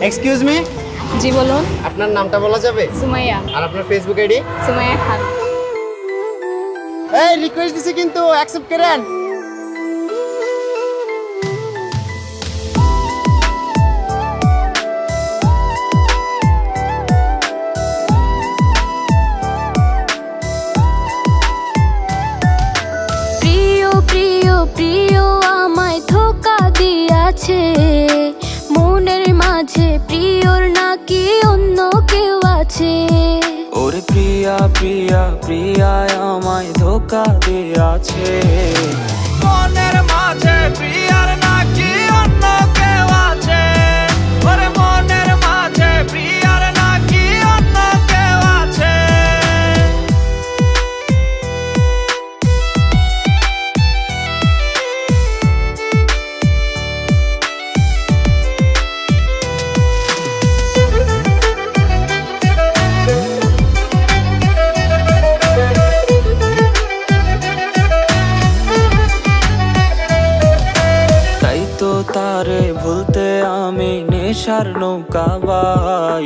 Excuse me, জি বলুন। আপনার নামটা বলা যাবে? সুমাইয়া। আর আপনার ফেসবুক আইডি? সুমাইয়া খান। এই রিকোয়েস্ট দিছি কিন্তু অ্যাকসেপ্ট করেন। প্রিয় প্রিয় প্রিয় আমায় ধোকা দিয়াছে, মনের মাঝে প্রিয়র নাকি অন্য কেউ আছে। ওরে প্রিয়া প্রিয়া প্রিয়া আমায় ধোকা দিয়াছে, মনের মাঝে প্রিয়ার নাকি অন্য কেউ আছে। ওরে মনের মাঝে প্রিয়ার নাকি অন্য কেউ আছে। তাই তো তারে ভুলতে আমি নেশার নৌকা বাই,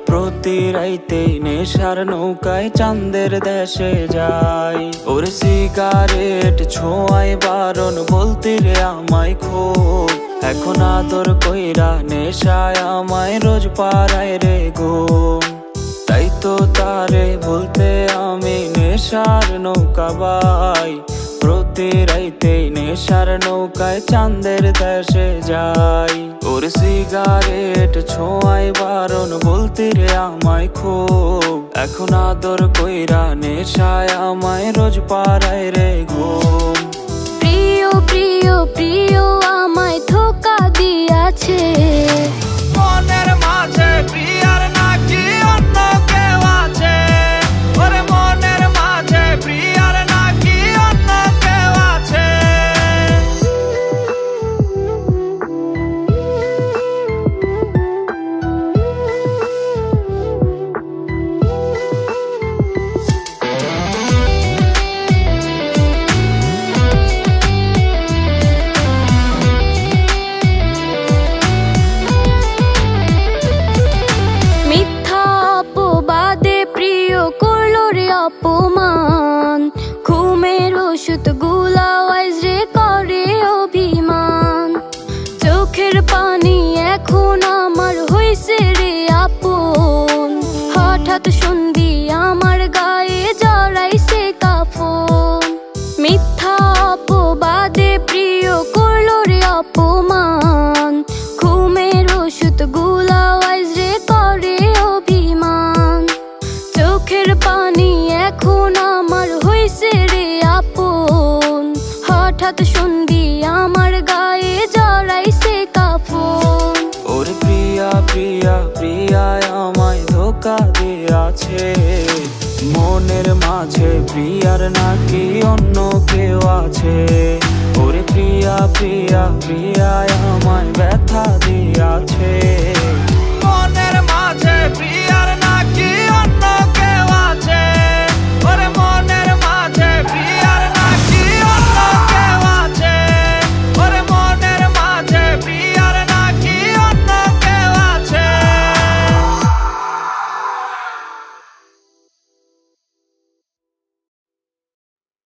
প্রতি রাইতে নেশার নৌকায় চাঁদের দেশে যাই। ওরে সিগারেট ছোঁয়াই বারণ বলতে রে আমায় খুব, এখন আদর কইরা নেশায় আমায় রোজ পাড়ায় রে ঘুম। তাই তো তারে ভুলতে আমি নেশার নৌকা বাই, প্রতি রাইতে নেশার নৌকায় চাঁদের দেশে যাই। ওর সিগারেট ছোঁয়াই বারণ বলতে রে আমায় খুব, এখন আদর কইরা নেশায় আমায় রোজ পাড়ায় রে ঘুম। প্রিয় প্রিয় প্রিয় আমায় ধোকা দিয়াছে, মনের মাঝে প্রিয়ার নাকি অন্য কেউ আছে। ওরে মনের মাঝে প্রিয়ার নাকি অন্য কেউ আছে। মিথ্যা অপবাদে প্রিয় করলো রে অপমান, ঘুমের ওষুধ গুলা ওয়াইজ রে করে অভিমান। চোখের পানি এখন আমার হইছে রে আপন, হঠাৎ সন্ধি আমার গায়ে জড়াইছে কাফন। মিথ্যা অপবাদে প্রিয় করলো রে অপমান, ঘুমের ওষুধ গুলা ওয়াইজ রে করে অভিমান। চোখের পানি এখন আমার হইছে রে আপন, হঠাৎ সন্ধি আমার গায়ে জড়াইছে কাফন। ওরে প্রিয়া প্রিয়া প্রিয়া আমায় ধোকা দিয়াছে, মনের মাঝে প্রিয়ার নাকি অন্য কেউ আছে। ওরে প্রিয়া প্রিয়া প্রিয়া